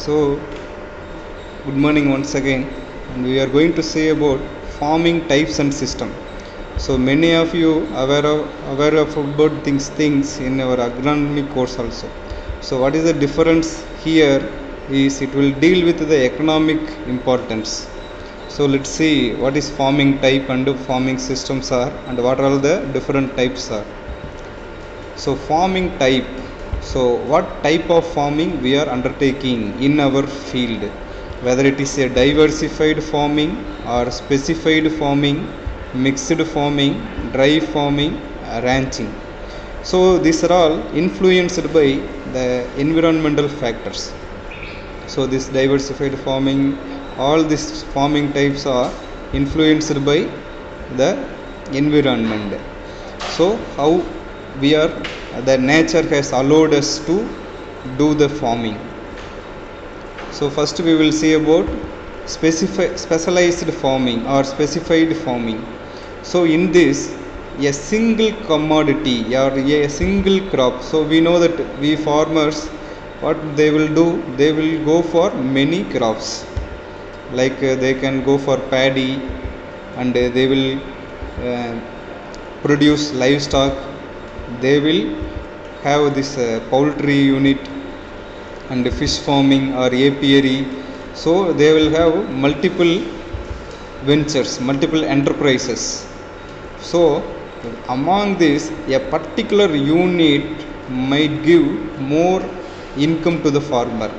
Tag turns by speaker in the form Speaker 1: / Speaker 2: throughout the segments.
Speaker 1: So, good morning once again, and we are going to say about farming types and system. So, many of you aware of about things in our agronomy course also. So, what is the difference here? Is it will deal with the economic importance. So, let's see what is farming type and farming systems are, and what all the different types are. So, farming type. So, what type of farming we are undertaking in our field, whether it is a diversified farming or specified farming, mixed farming, dry farming, ranching. So, these are all influenced by the environmental factors. So, this diversified farming, all these farming types are influenced by the environment. So, how we are, the nature has allowed us to do the farming. So first we will see about specialized farming or specified farming. So in this, a single commodity or a single crop. So we know that we farmers, what they will do, they will go for many crops, like they can go for paddy, and they will produce livestock. They will have this poultry unit and fish farming or apiary. So they will have multiple ventures, multiple enterprises. So among this, a particular unit might give more income to the farmer.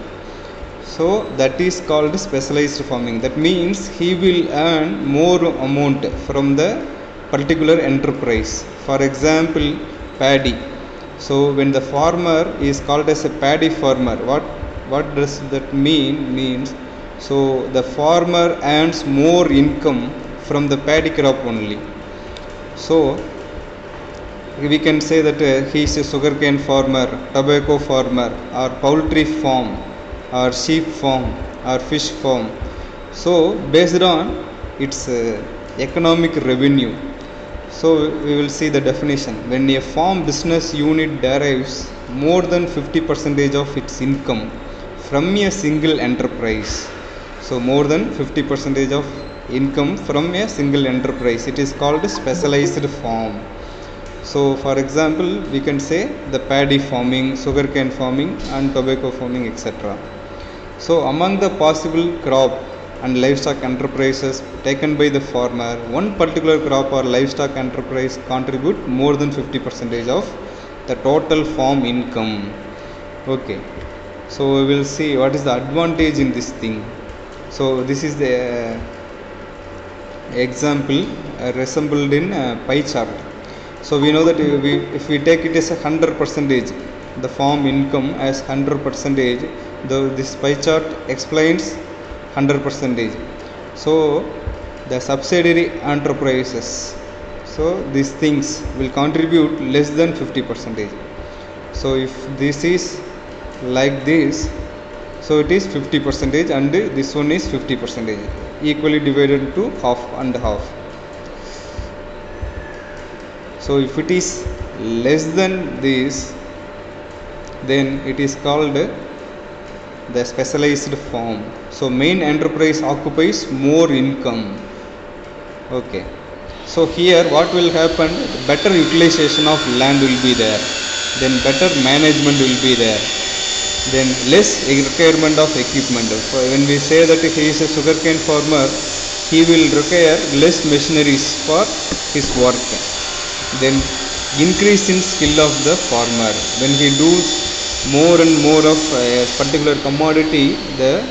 Speaker 1: So that is called specialized farming. That means he will earn more amount from the particular enterprise. For example, paddy. So when the farmer is called as a paddy farmer, what does that mean? Means, so the farmer earns more income from the paddy crop only. So we can say that he is a sugarcane farmer, tobacco farmer, or poultry farm, or sheep farm, or fish farm. So based on its economic revenue. So we will see the definition. When a farm business unit derives more than 50% of its income from a single enterprise. So more than 50% of income from a single enterprise, it is called specialized farm. So for example, we can say the paddy farming, sugarcane farming, and tobacco farming, etc. So among the possible crop and livestock enterprises taken by the farmer, one particular crop or livestock enterprise contribute more than 50% of the total farm income. Okay, so we will see what is the advantage in this thing. So this is the example resembled in pie chart. So we know that if we take it as a 100%, the farm income as 100%, this pie chart explains 100%. So the subsidiary enterprises, so these things will contribute less than 50%. So if this is like this, so it is 50%, and this one is 50%, equally divided into half and half. So if it is less than this, then it is called the specialized farm. So main enterprise occupies more income. Okay, so here what will happen? Better utilization of land will be there, then better management will be there, then less requirement of equipment. When we say that he is a sugarcane farmer, he will require less machineries for his work. Then increase in skill of the farmer. When he does more and more of a particular commodity, the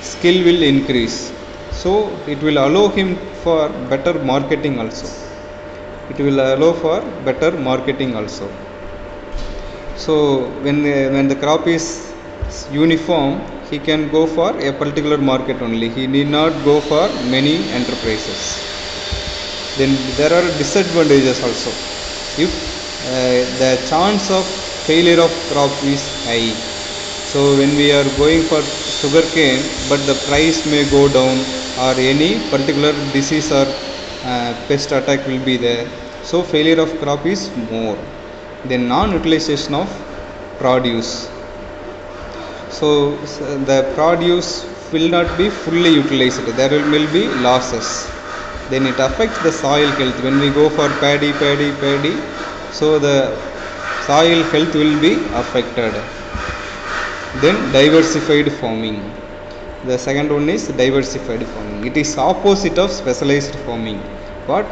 Speaker 1: skill will increase. So it will allow him for better marketing also. It will allow for better marketing also. So when the crop is uniform, he can go for a particular market only. He need not go for many enterprises. Then there are disadvantages also. If the chance of failure of crop is high. So when we are going for sugarcane, but the price may go down, or any particular disease or pest attack will be there. So failure of crop is more. Then non-utilization of produce. So the produce will not be fully utilized, there will be losses. Then it affects the soil health. When we go for paddy, so the soil health will be affected. Then diversified farming. The second one is diversified farming. It is opposite of specialized farming. What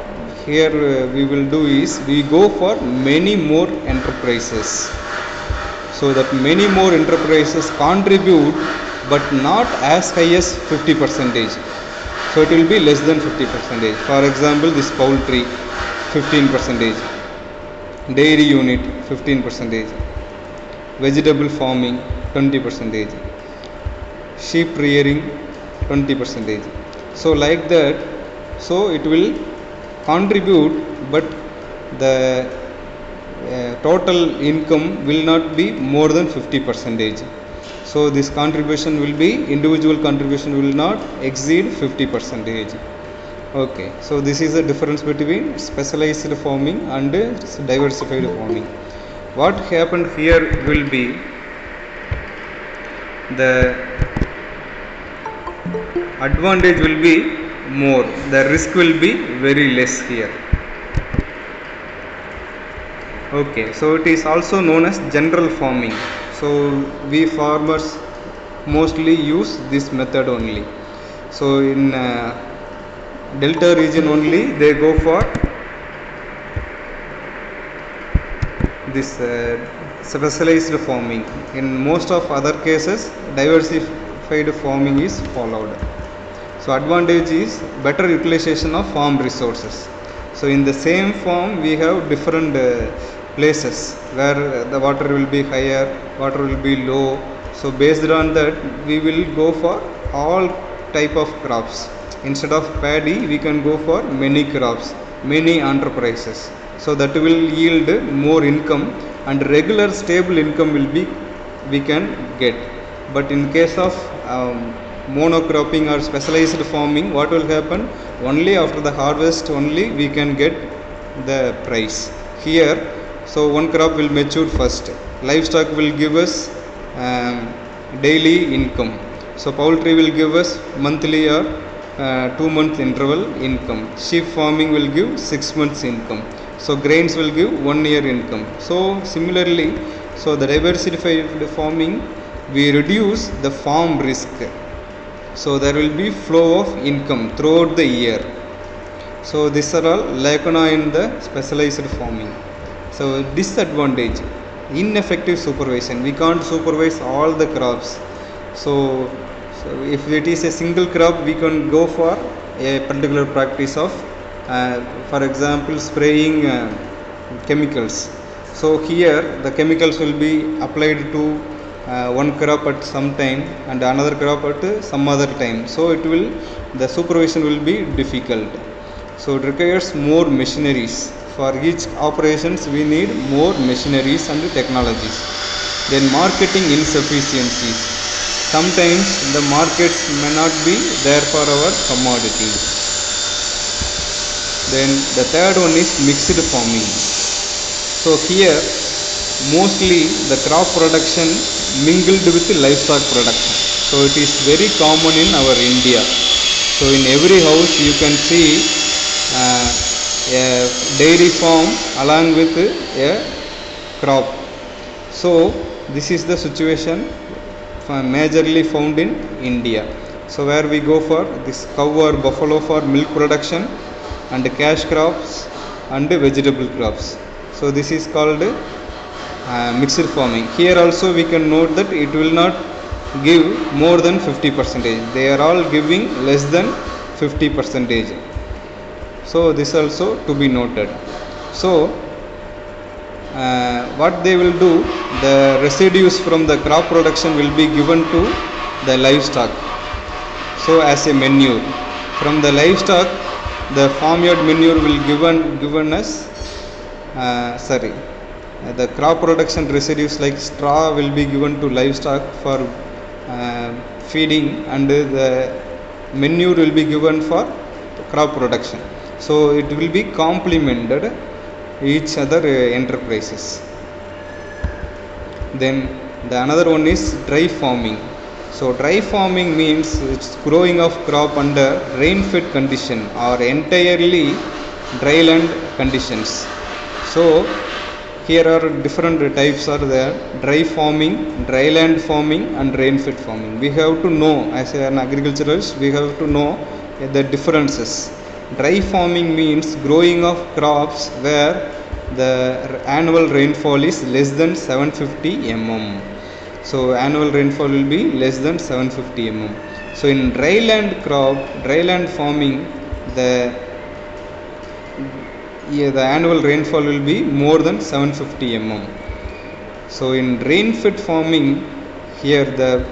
Speaker 1: here we will do is we go for many more enterprises, so that many more enterprises contribute but not as high as 50%. So it will be less than 50%. For example, this poultry 15%, dairy unit 15%, vegetable farming 20%, sheep rearing 20%. So like that, so it will contribute, but the total income will not be more than 50%. So this contribution will be, individual contribution will not exceed 50%. Okay, so this is the difference between specialized farming and diversified farming. What happened here will be, the advantage will be more, the risk will be very less here. Okay, so it is also known as general farming. So we farmers mostly use this method only. So in delta region only they go for this specialized farming. In most of other cases diversified farming is followed. So advantage is better utilization of farm resources. So in the same farm we have different places where the water will be higher, water will be low. So based on that we will go for all type of crops. Instead of paddy we can go for many crops, many enterprises. So that will yield more income, and regular stable income will be we can get. But in case of monocropping or specialized farming, what will happen? Only after the harvest only we can get the price. Here, so one crop will mature first. Livestock will give us daily income. So poultry will give us monthly or 2-month interval income. Sheep farming will give 6 months income. So grains will give 1 year income. So similarly, so the diversified farming, we reduce the farm risk. So there will be flow of income throughout the year. So these are all lacuna in the specialized farming. So disadvantage, ineffective supervision. We can't supervise all the crops. So if it is a single crop, we can go for a particular practice of for example spraying chemicals. So here the chemicals will be applied to one crop at some time and another crop at some other time. So it will, the supervision will be difficult. So it requires more machineries. For each operations we need more machineries and technologies. Then marketing insufficiencies. Sometimes the markets may not be there for our commodity. Then the third one is mixed farming. So here mostly the crop production mingled with livestock production. So it is very common in our India. So in every house you can see a dairy farm along with a crop. So this is the situation majorly found in India. So where we go for this cow or buffalo for milk production and cash crops and vegetable crops. So this is called mixed farming. Here also we can note that it will not give more than 50%. They are all giving less than 50%. So this also to be noted. So what they will do, the residues from the crop production will be given to the livestock. So as a manure. From the livestock, the farmyard manure will given as the crop production residues like straw will be given to livestock for feeding, and the manure will be given for crop production. So it will be complemented each other enterprises. Then The another one is dry farming. So dry farming means it's growing of crop under rain-fed condition or entirely dry land conditions. So here are different types are there: dry farming, dry land farming and rain-fed farming. We have to know, as an agriculturalist, we have to know the differences. Dry farming means growing of crops where the annual rainfall is less than 750 mm. So annual rainfall will be less than 750 mm. So in dry land farming, the annual rainfall will be more than 750 mm. So in rain-fed farming, here the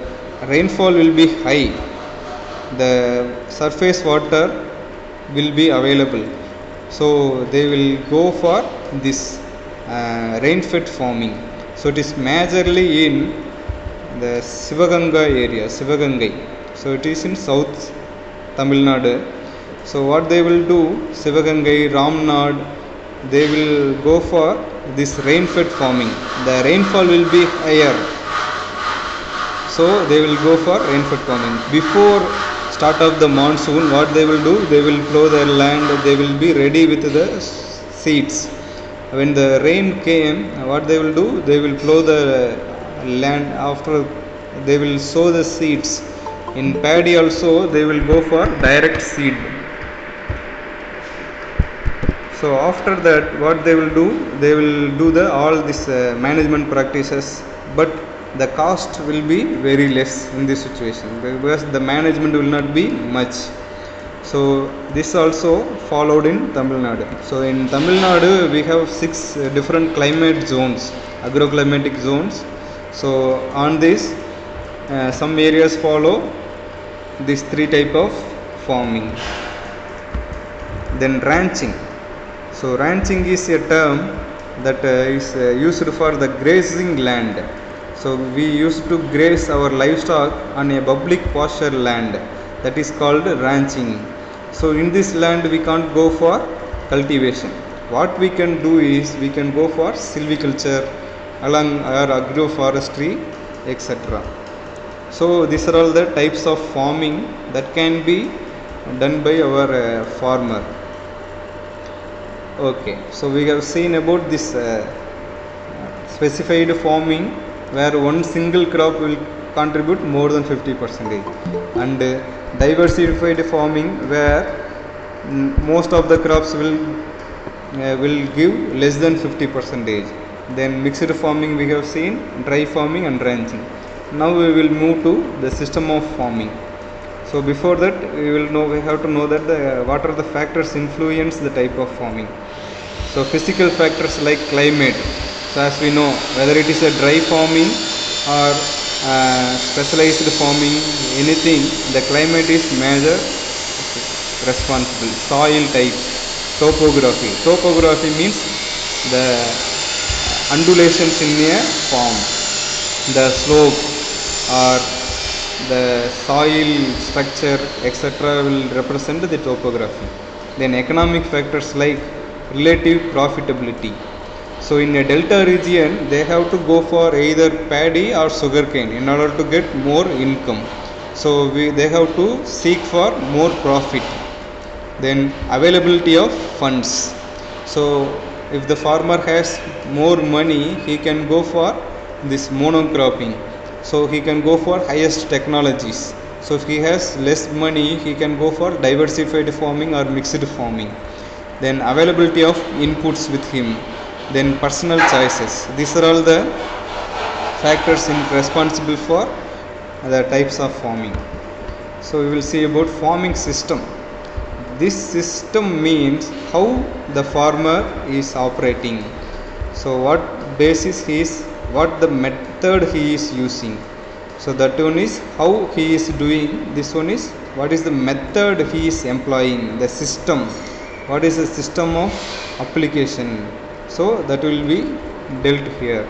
Speaker 1: rainfall will be high, the surface water will be available, so they will go for this rain-fed farming. So it is majorly in the Sivaganga area, Sivagangai. So it is in South Tamil Nadu. So what they will do, Sivagangai, Ramnad, they will go for this rain-fed farming. The rainfall will be higher, so they will go for rain-fed farming. Before start of the monsoon, what they will do, they will plow their land, they will be ready with the seeds. When the rain came, what they will do, they will plow the land. After they will sow the seeds. In paddy also they will go for direct seed. So after that, what they will do, they will do the all this management practices, but the cost will be very less in this situation because the management will not be much. So this also followed in Tamil Nadu. So in Tamil Nadu we have 6 different climate zones, agroclimatic zones. So on this, some areas follow these 3 type of farming. Then ranching. So ranching is a term that is used for the grazing land. So we used to graze our livestock on a public pasture land, that is called ranching. So in this land we can't go for cultivation. What we can do is we can go for silviculture along our agroforestry, etc. So these are all the types of farming that can be done by our farmer. Okay, so we have seen about this specified farming where one single crop will contribute more than 50%, and diversified farming where most of the crops will give less than 50%. Then mixed farming we have seen, dry farming and ranching. Now we will move to the system of farming. So before that, we have to know that what are the factors influence the type of farming. So physical factors like climate. So as we know, whether it is a dry farming or specialized farming, anything, the climate is major responsible. Soil type, topography. Topography means the undulations in a farm, the slope or the soil structure, etc. will represent the topography. Then economic factors like relative profitability. So in a delta region, they have to go for either paddy or sugarcane in order to get more income. So they have to seek for more profit. Then availability of funds. So if the farmer has more money, he can go for this monocropping. So he can go for highest technologies. So if he has less money, he can go for diversified farming or mixed farming. Then availability of inputs with him. Then personal choices. These are all the factors responsible for the types of farming. So we will see about farming system. This system means how the farmer is operating. So what basis he is, what the method he is using. So that one is how he is doing. This one is what is the method he is employing, the system. What is the system of application. So that will be dealt here.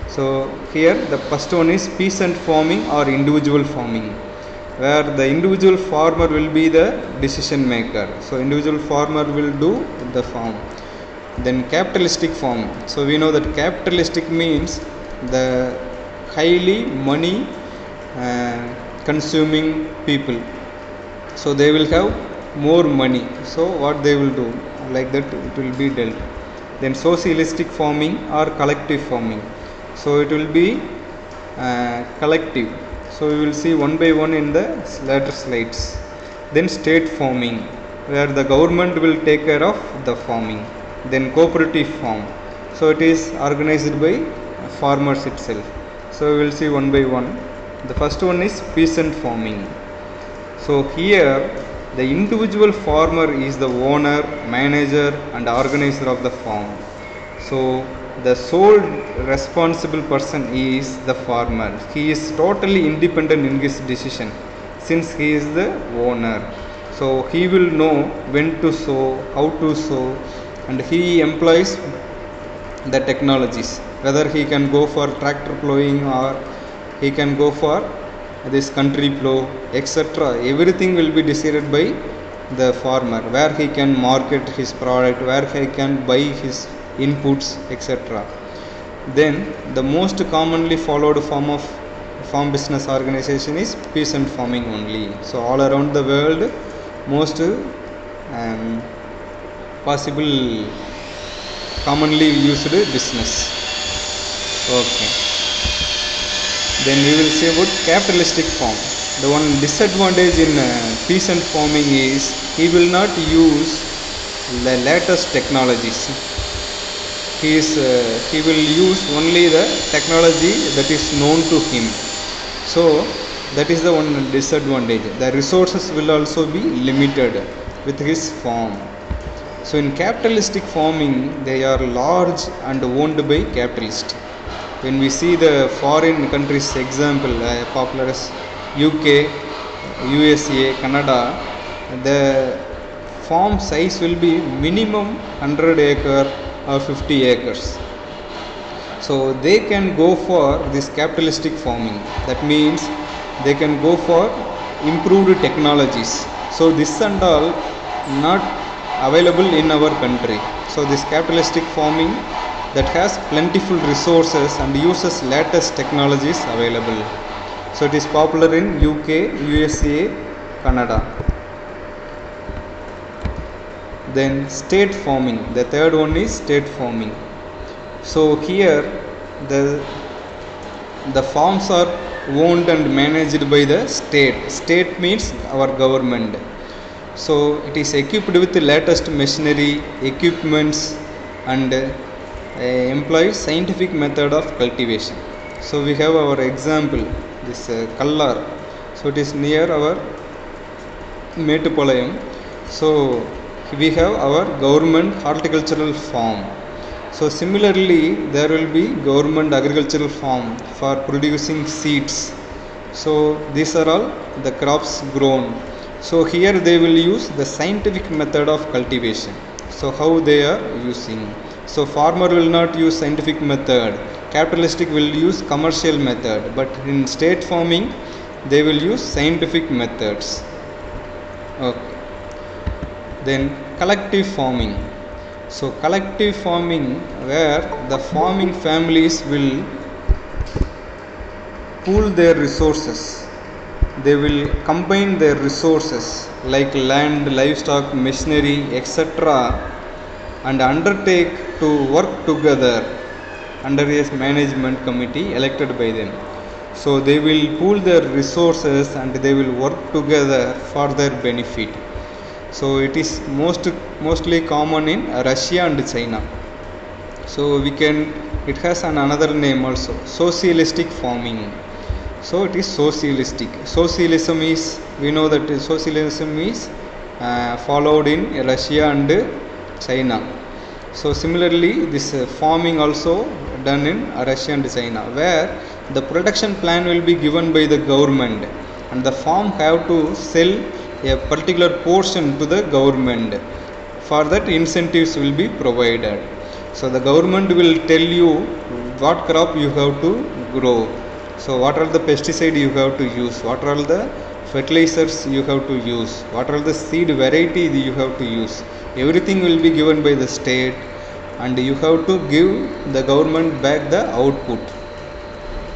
Speaker 1: So here the first one is peasant farming or individual farming, where the individual farmer will be the decision maker. So individual farmer will do the farm. Then capitalistic farm. So we know that capitalistic means the highly money consuming people, so they will have more money, so what they will do, like that it will be dealt. Then socialistic farming or collective farming, so it will be collective, so we will see one by one in the later slides. Then state farming, where the government will take care of the farming. Then cooperative farm, so it is organized by farmers itself, so we will see one by one. The first one is peasant farming. So here the individual farmer is the owner, manager and organizer of the farm. So the sole responsible person is the farmer. He is totally independent in his decision since he is the owner. So he will know when to sow, how to sow, and he employs the technologies, whether he can go for tractor plowing or he can go for this country plow, etc. Everything will be decided by the farmer, where he can market his product, where he can buy his inputs, etc. Then the most commonly followed form of farm business organization is peasant farming only. So all around the world, most possible commonly used business. Okay. Then we will say about capitalistic farm. The one disadvantage in peasant farming is he will not use the latest technologies. He will use only the technology that is known to him. So that is the one disadvantage. The resources will also be limited with his farm. So in capitalistic farming, they are large and owned by capitalists. When we see the foreign countries example, popular as UK, USA, Canada, the farm size will be minimum 100 acre or 50 acres. So they can go for this capitalistic farming. That means they can go for improved technologies. So this and all not available in our country. So this capitalistic farming that has plentiful resources and uses latest technologies available. So it is popular in UK, USA, Canada. Then state farming, the third one is state farming. So here the farms are owned and managed by the state. State means our government. So it is equipped with the latest machinery, equipments, and employs scientific method of cultivation. So we have our example, this Kallar. So it is near our Metupalayam. So we have our government horticultural farm. So similarly, there will be government agricultural farm for producing seeds. So these are all the crops grown. So here they will use the scientific method of cultivation. So how they are using. So farmer will not use scientific method, capitalistic will use commercial method, but in state farming they will use scientific methods. Okay. Then collective farming. So collective farming, where the farming families will pool their resources. They will combine their resources like land, livestock, machinery, etc. and undertake to work together under a management committee elected by them. So they will pool their resources and they will work together for their benefit. So it is mostly common in Russia and China. So it has another name also, socialistic farming. So it is socialistic. Socialism is, we know that socialism is followed in Russia and China. So similarly, this farming also done in Russia and China, where the production plan will be given by the government and the farm have to sell a particular portion to the government. For that, incentives will be provided. So the government will tell you what crop you have to grow. So what are the pesticide you have to use, what are the fertilizers you have to use, what are the seed variety you have to use. Everything will be given by the state and you have to give the government back the output.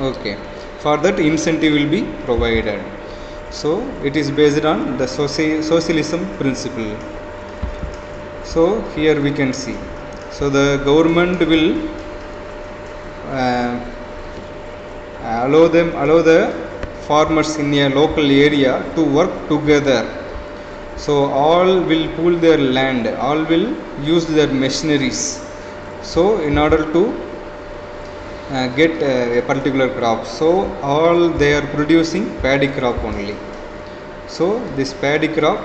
Speaker 1: Okay, for that incentive will be provided. So it is based on the socialism principle. So here we can see, so the government will uh, allow the farmers in a local area to work together. So all will pool their land, all will use their machineries, so in order to get a particular crop. So all they are producing paddy crop only. So this paddy crop,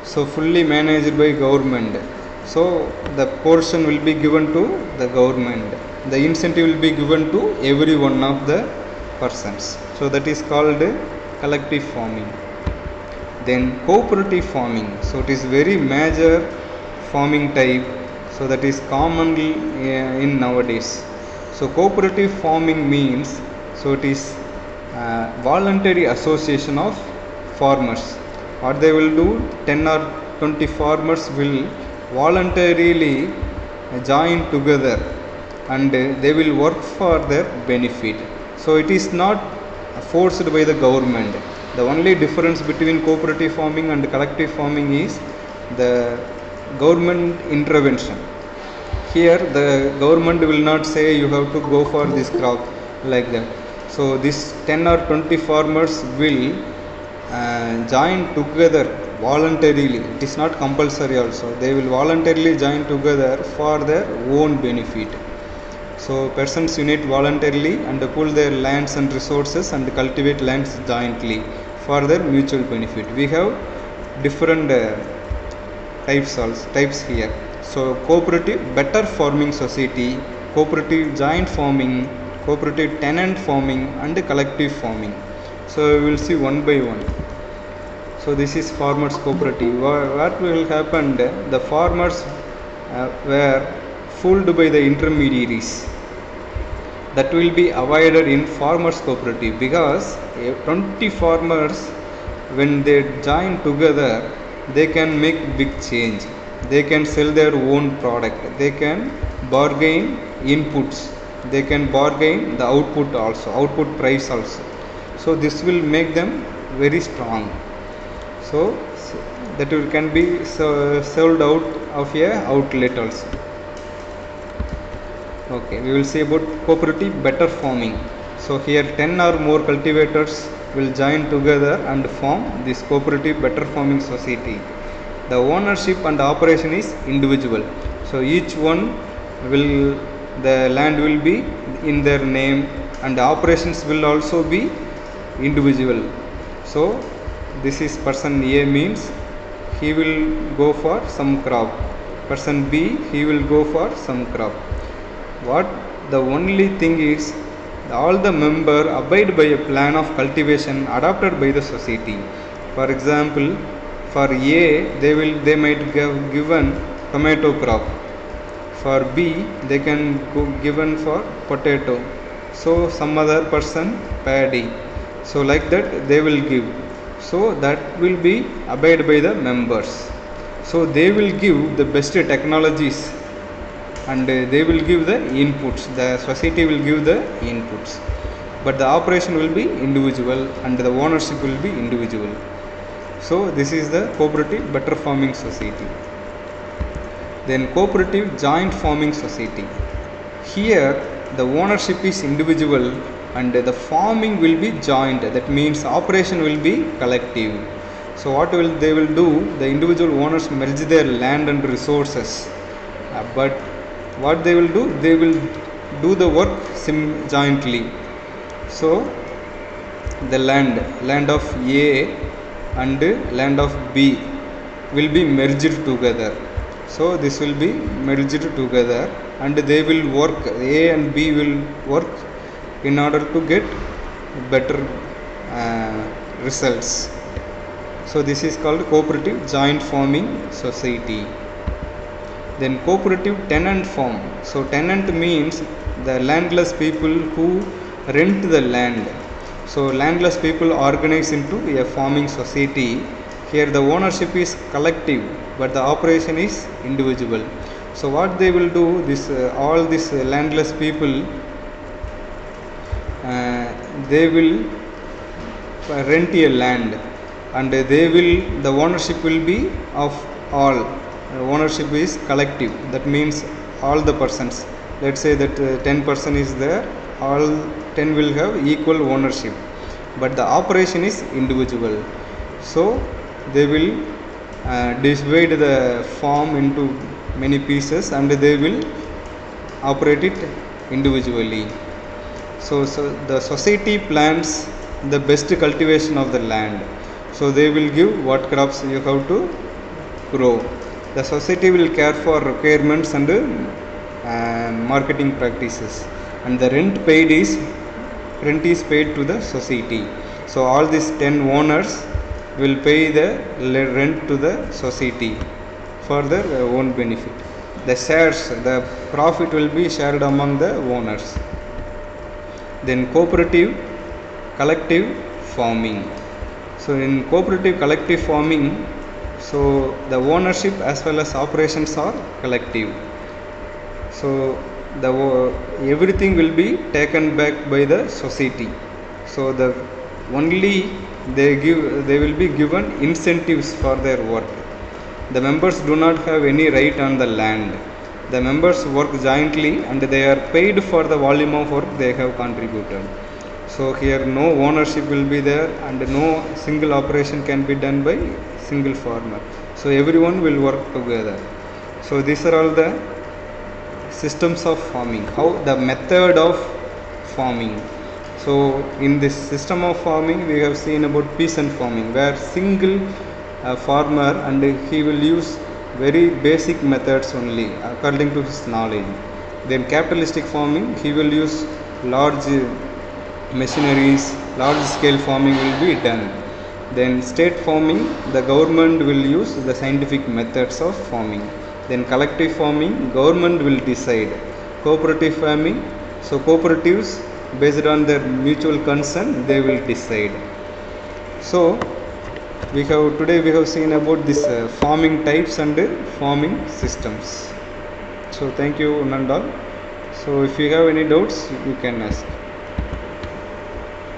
Speaker 1: so fully managed by government, so the portion will be given to the government, the incentive will be given to every one of the persons. So that is called collective farming. Then cooperative farming, so it is very major farming type, so that is commonly in nowadays. So cooperative farming means, so it is voluntary association of farmers. What they will do, 10 or 20 farmers will voluntarily join together and they will work for their benefit. So it is not forced by the government. The only difference between cooperative farming and collective farming is the government intervention. Here the government will not say you have to go for this crop like that. So this 10 or 20 farmers will join together voluntarily. It is not compulsory also. They will voluntarily join together for their own benefit. So persons unite voluntarily and pool their lands and resources and cultivate lands jointly for their mutual benefit. We have different types here. So cooperative better farming society, cooperative joint farming, cooperative tenant farming and collective farming. So we will see one by one. So this is farmers cooperative. What will happen, the farmers were fooled by the intermediaries. That will be avoided in farmers cooperative, because 20 farmers, when they join together, they can make big change. They can sell their own product, they can bargain inputs, they can bargain the output price also. So this will make them very strong. So that can be sold out of a outlet also. Okay, we will see about cooperative better farming. So here 10 or more cultivators will join together and form this cooperative better farming society. The ownership and operation is individual. So each one will, the land will be in their name and the operations will also be individual. So this is person A means he will go for some crop, person B he will go for some crop. What the only thing is, all the member abide by a plan of cultivation adopted by the society. For example, for A they might give given tomato crop, for B they can go given for potato, so some other person paddy, so like that they will give. So that will be abide by the members. So they will give the best technologies and they will give the inputs, the society will give the inputs, but the operation will be individual and the ownership will be individual. So this is the cooperative better farming society. Then cooperative joint farming society. Here the ownership is individual and the farming will be joint, that means operation will be collective. So what will they will do, the individual owners merge their land and resources, but what they will do, they will do the work jointly. So the land of A and land of B will be merged together. So this will be merged together and they will work, A and B will work in order to get better results. So this is called cooperative joint farming society. Then cooperative tenant farm. So tenant means the landless people who rent the land. So landless people organize into a farming society. Here the ownership is collective but the operation is individual. So what they will do, this all these landless people they will rent a land, and the ownership will be of all. Ownership is collective, that means all the persons. Let's say that 10% is there, all 10 will have equal ownership, but the operation is individual. So they will divide the farm into many pieces and they will operate it individually. So the society plans the best cultivation of the land. So they will give what crops you have to grow. The society will care for requirements and marketing practices, and the rent is paid to the society. So all these 10 owners will pay the rent to the society for their own benefit. The shares, the profit will be shared among the owners. Then cooperative collective farming. So in cooperative collective farming, so the ownership as well as operations are collective. So everything will be taken back by the society. So they will be given incentives for their work. The members do not have any right on the land. The members work jointly and they are paid for the volume of work they have contributed. So here no ownership will be there and no single operation can be done by single farmer. So everyone will work together. So these are all the systems of farming. How the method of farming. So in this system of farming we have seen about peasant farming, where single farmer and he will use very basic methods only according to his knowledge. Then capitalistic farming, he will use large machineries, large scale farming will be done. Then state farming, the government will use the scientific methods of farming. Then collective farming, government will decide. Cooperative farming, so cooperatives based on their mutual concern they will decide. So today we have seen about this farming types and farming systems. So thank you Nandal. So if you have any doubts you can ask.